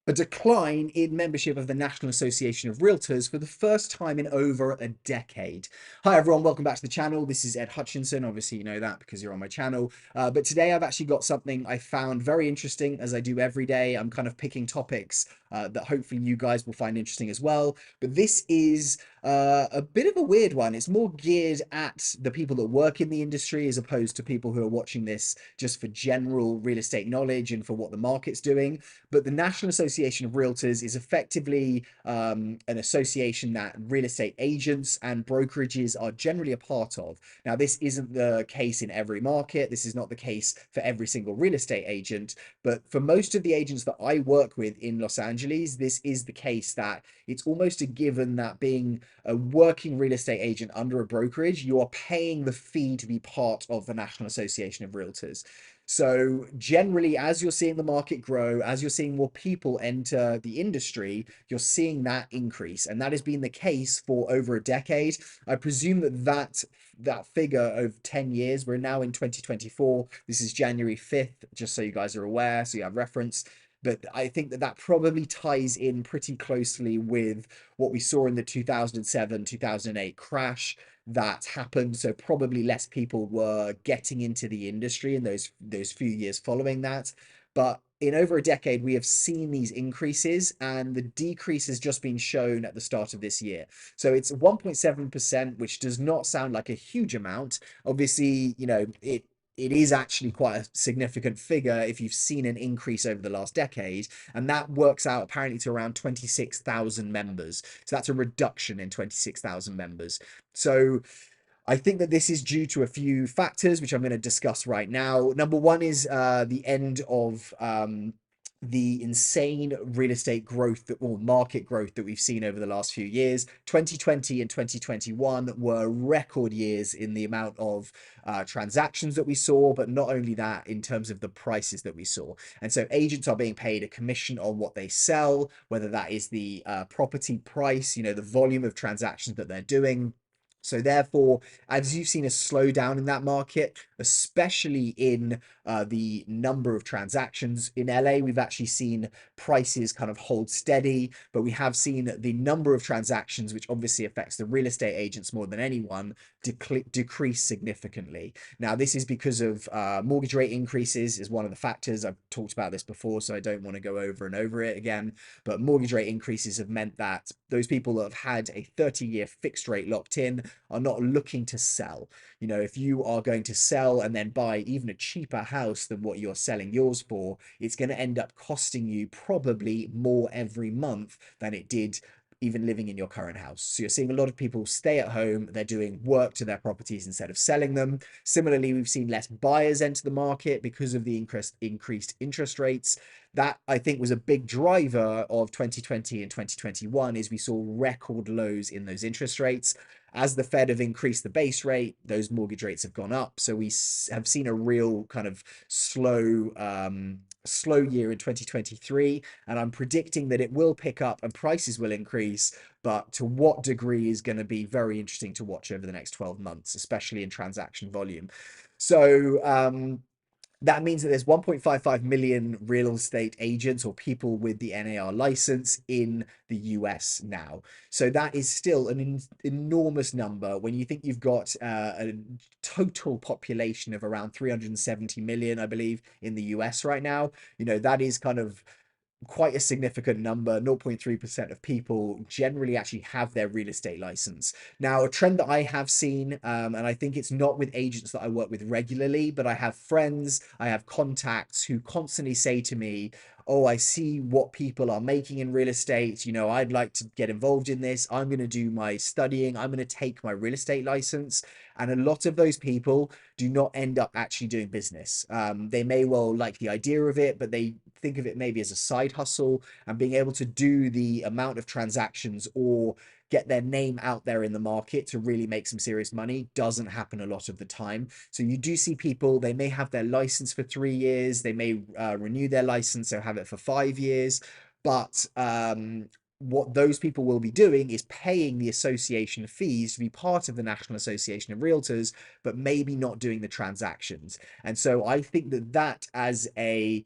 A decline in membership of the National Association of Realtors for the first time in over a decade. Hi everyone, welcome back to the channel. This is Ed Hutchinson. Obviously you know that because you're on my channel. But today I've actually got something I found very interesting, as I do every day. I'm kind of picking topics that hopefully you guys will find interesting as well. But this is a bit of a weird one. It's more geared at the people that work in the industry as opposed to people who are watching this just for general real estate knowledge and for what the market's doing. But the National Association of Realtors is effectively an association that real estate agents and brokerages are generally a part of. Now, this isn't the case in every market. This is not the case for every single real estate agent. But for most of the agents that I work with in Los Angeles, this is the case that it's almost a given that being a working real estate agent under a brokerage, you are paying the fee to be part of the National Association of Realtors. So generally, as you're seeing the market grow, as you're seeing more people enter the industry, you're seeing that increase. And that has been the case for over a decade. I presume that figure of 10 years, we're now in 2024. This is January 5th, just so you guys are aware, so you have reference. But I think that probably ties in pretty closely with what we saw in the 2007, 2008 crash that happened. So probably less people were getting into the industry in those few years following that. But in over a decade, we have seen these increases, and the decrease has just been shown at the start of this year. So it's 1.7%, which does not sound like a huge amount. Obviously, it is actually quite a significant figure if you've seen an increase over the last decade, and that works out apparently to around 26,000 members. So that's a reduction in 26,000 members. So I think that this is due to a few factors, which I'm going to discuss right now. Number one is the end of the insane real estate growth or market growth that we've seen over the last few years. 2020 and 2021 were record years in the amount of transactions that we saw, but not only that, in terms of the prices that we saw. And so agents are being paid a commission on what they sell, whether that is the property price, the volume of transactions that they're doing. So therefore, as you've seen a slowdown in that market, especially in the number of transactions in LA, we've actually seen prices kind of hold steady, but we have seen the number of transactions, which obviously affects the real estate agents more than anyone, decrease significantly. Now, this is because of mortgage rate increases is one of the factors. I've talked about this before, so I don't want to go over and over it again, but mortgage rate increases have meant that those people that have had a 30-year fixed rate locked in are not looking to sell. If you are going to sell and then buy even a cheaper house than what you're selling yours for, it's going to end up costing you probably more every month than it did even living in your current house. So you're seeing a lot of people stay at home, they're doing work to their properties instead of selling them. Similarly, we've seen less buyers enter the market because of the increased interest rates. That, I think, was a big driver of 2020 and 2021, is we saw record lows in those interest rates. As the Fed have increased the base rate, those mortgage rates have gone up. So we have seen a real kind of slow year in 2023, and I'm predicting that it will pick up and prices will increase, but to what degree is going to be very interesting to watch over the next 12 months, especially in transaction volume. So that means that there's 1.55 million real estate agents or people with the NAR license in the US now. So that is still an enormous number when you think you've got a total population of around 370 million, I believe, in the US right now. That is kind of quite a significant number. 0.3% of people generally actually have their real estate license. Now, a trend that I have seen, and I think it's not with agents that I work with regularly, but I have friends, I have contacts who constantly say to me, oh, I see what people are making in real estate. I'd like to get involved in this. I'm going to do my studying. I'm going to take my real estate license. And a lot of those people do not end up actually doing business. They may well like the idea of it, but they think of it maybe as a side hustle, and being able to do the amount of transactions or get their name out there in the market to really make some serious money doesn't happen a lot of the time. So you do see people, they may have their license for 3 years, they may renew their license, so have it for 5 years, but what those people will be doing is paying the association fees to be part of the National Association of Realtors, but maybe not doing the transactions. And so I think that as a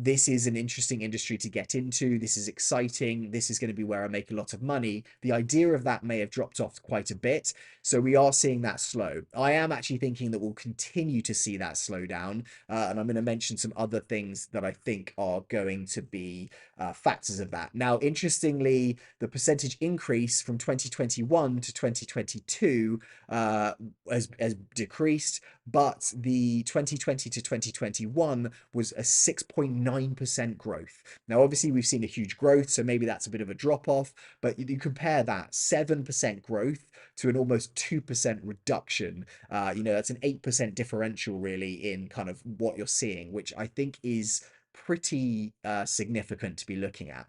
this is an interesting industry to get into. This is exciting. This is going to be where I make a lot of money. The idea of that may have dropped off quite a bit. So we are seeing that slow. I am actually thinking that we'll continue to see that slow down. And I'm going to mention some other things that I think are going to be factors of that. Now, interestingly, the percentage increase from 2021 to 2022 has decreased, but the 2020 to 2021 was a 6.9% growth. Now, obviously, we've seen a huge growth, so maybe that's a bit of a drop off, but you compare that 7% growth to an almost 2% reduction. That's an 8% differential really in kind of what you're seeing, which I think is pretty significant to be looking at.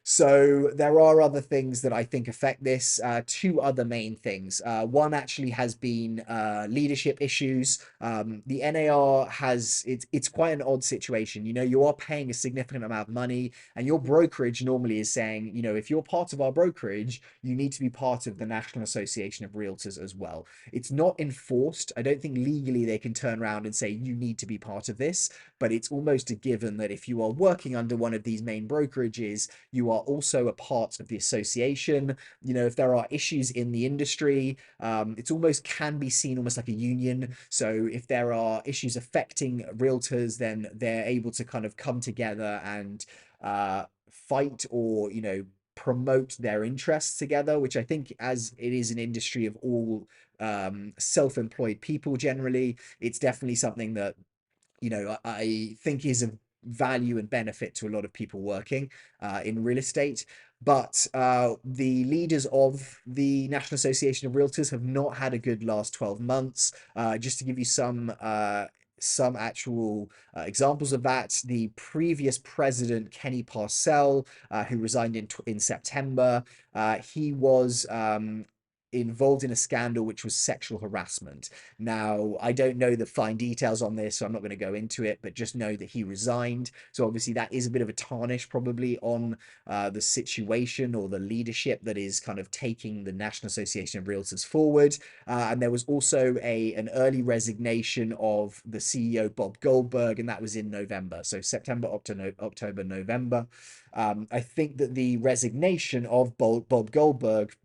So there are other things that I think affect this. Two other main things. One actually has been leadership issues. The NAR it's quite an odd situation. You are paying a significant amount of money, and your brokerage normally is saying, if you're part of our brokerage, you need to be part of the National Association of Realtors as well. It's not enforced. I don't think legally they can turn around and say you need to be part of this, but it's almost a given that if you are working under one of these main brokerages, you are also a part of the association. If there are issues in the industry, it's almost can be seen almost like a union. So if there are issues affecting realtors, then they're able to kind of come together and fight or promote their interests together, which I think, as it is an industry of all self-employed people generally, it's definitely something that I think is of value and benefit to a lot of people working in real estate. But the leaders of the National Association of Realtors have not had a good last 12 months. Just to give you some actual examples of that, the previous president, Kenny Parcell, who resigned in September, he was involved in a scandal which was sexual harassment. Now, I don't know the fine details on this, so I'm not going to go into it, but just know that he resigned. So obviously that is a bit of a tarnish probably on the situation or the leadership that is kind of taking the National Association of Realtors forward. And there was also an early resignation of the CEO Bob Goldberg, and that was in November. So September, October, November. I think that the resignation of Bob Goldberg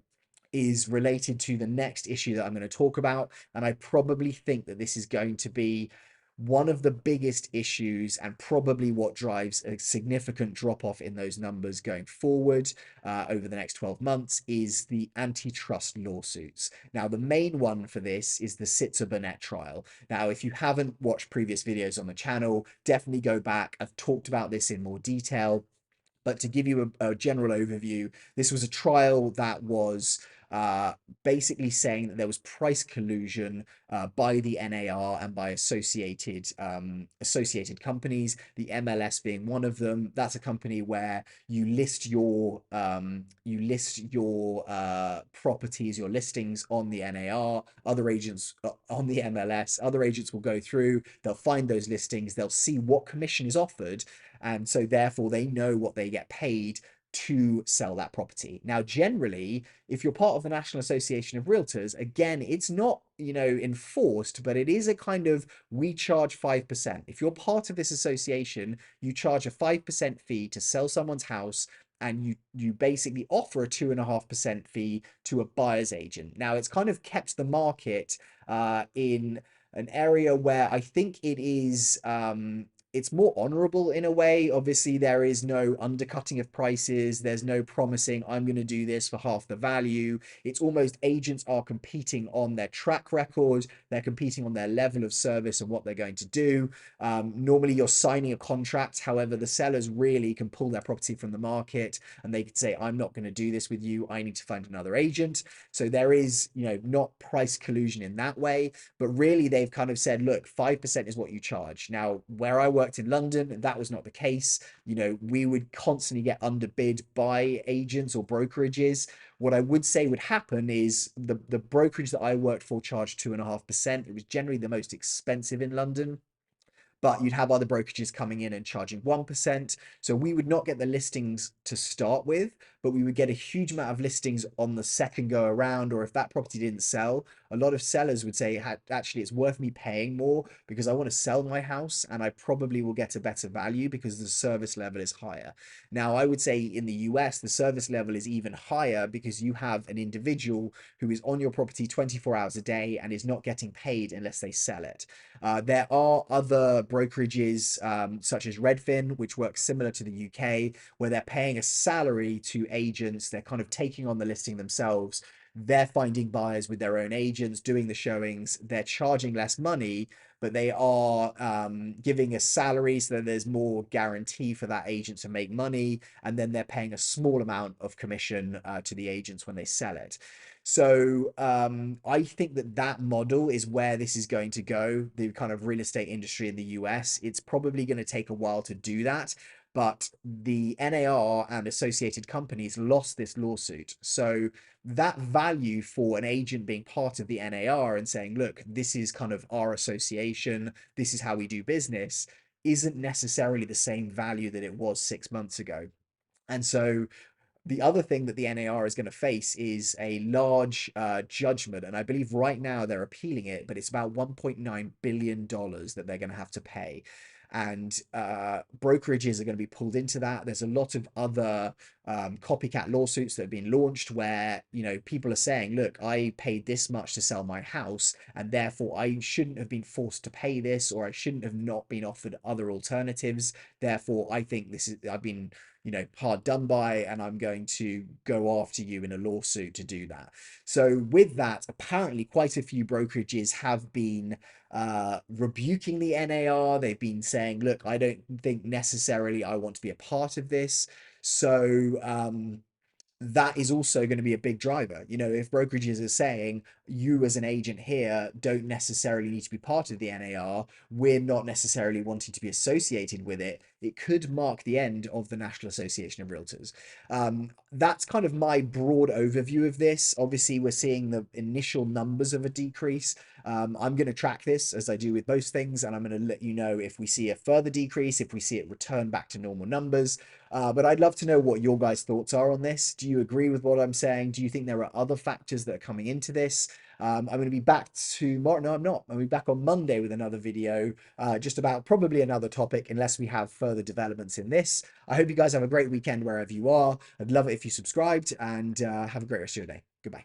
is related to the next issue that I'm going to talk about. And I probably think that this is going to be one of the biggest issues and probably what drives a significant drop off in those numbers going forward over the next 12 months is the antitrust lawsuits. Now, the main one for this is the Sitzer Burnett trial. Now, if you haven't watched previous videos on the channel, definitely go back. I've talked about this in more detail. But to give you a general overview, this was a trial that was basically saying that there was price collusion by the NAR and by associated companies, the MLS being one of them. That's a company where you list your properties, your listings on the NAR. Other agents on the MLS, other agents will go through, they'll find those listings, they'll see what commission is offered, and so therefore they know what they get paid to sell that property. Now, generally, if you're part of the National Association of Realtors, again, it's not, enforced, but it is a kind of, we charge 5%. If you're part of this association, you charge a 5% fee to sell someone's house, and you basically offer a 2.5% fee to a buyer's agent. Now, it's kind of kept the market in an area where I think it is it's more honorable in a way. Obviously, there is no undercutting of prices. There's no promising, I'm going to do this for half the value. It's almost agents are competing on their track record. They're competing on their level of service and what they're going to do. Normally, you're signing a contract. However, the sellers really can pull their property from the market and they could say, I'm not going to do this with you. I need to find another agent. So there is, not price collusion in that way, but really they've kind of said, look, 5% is what you charge. Now, where I worked in London, that was not the case. We would constantly get underbid by agents or brokerages. What I would say would happen is the brokerage that I worked for charged 2.5%. It was generally the most expensive in London, but you'd have other brokerages coming in and charging 1%. So we would not get the listings to start with, but we would get a huge amount of listings on the second go around, or if that property didn't sell, a lot of sellers would say, actually, it's worth me paying more because I want to sell my house and I probably will get a better value because the service level is higher. Now, I would say in the US, the service level is even higher because you have an individual who is on your property 24 hours a day and is not getting paid unless they sell it. There are other brokerages such as Redfin, which works similar to the UK, where they're paying a salary to agents. They're kind of taking on the listing themselves. They're finding buyers with their own agents, doing the showings. They're charging less money, but they are giving a salary so that there's more guarantee for that agent to make money. And then they're paying a small amount of commission to the agents when they sell it. So I think that that model is where this is going to go, the kind of real estate industry in the US. It's probably going to take a while to do that, but the NAR and associated companies lost this lawsuit. So that value for an agent being part of the NAR and saying, look, this is kind of our association, this is how we do business, isn't necessarily the same value that it was 6 months ago. And so the other thing that the NAR is going to face is a large judgment. And I believe right now they're appealing it, but it's about $1.9 billion that they're going to have to pay. And brokerages are going to be pulled into that. There's a lot of other copycat lawsuits that have been launched where, you know, people are saying, look, I paid this much to sell my house, and therefore I shouldn't have been forced to pay this, or I shouldn't have not been offered other alternatives. Therefore, I think this is, I've been, you know, hard done by, and I'm going to go after you in a lawsuit to do that. So with that, apparently quite a few brokerages have been rebuking the NAR. They've been saying, look, I don't think necessarily I want to be a part of this. So that is also going to be a big driver. You know, if brokerages are saying you as an agent here don't necessarily need to be part of the NAR, we're not necessarily wanting to be associated with it, it could mark the end of the National Association of Realtors. That's kind of my broad overview of this. Obviously, we're seeing the initial numbers of a decrease. I'm going to track this as I do with most things, and I'm going to let you know if we see a further decrease, if we see it return back to normal numbers. But I'd love to know what your guys' thoughts are on this. Do you agree with what I'm saying? Do you think there are other factors that are coming into this? I'm going to be back tomorrow. No, I'm not. I'll be back on Monday with another video, just about probably another topic, unless we have further developments in this. I hope you guys have a great weekend wherever you are. I'd love it if you subscribed, and have a great rest of your day. Goodbye.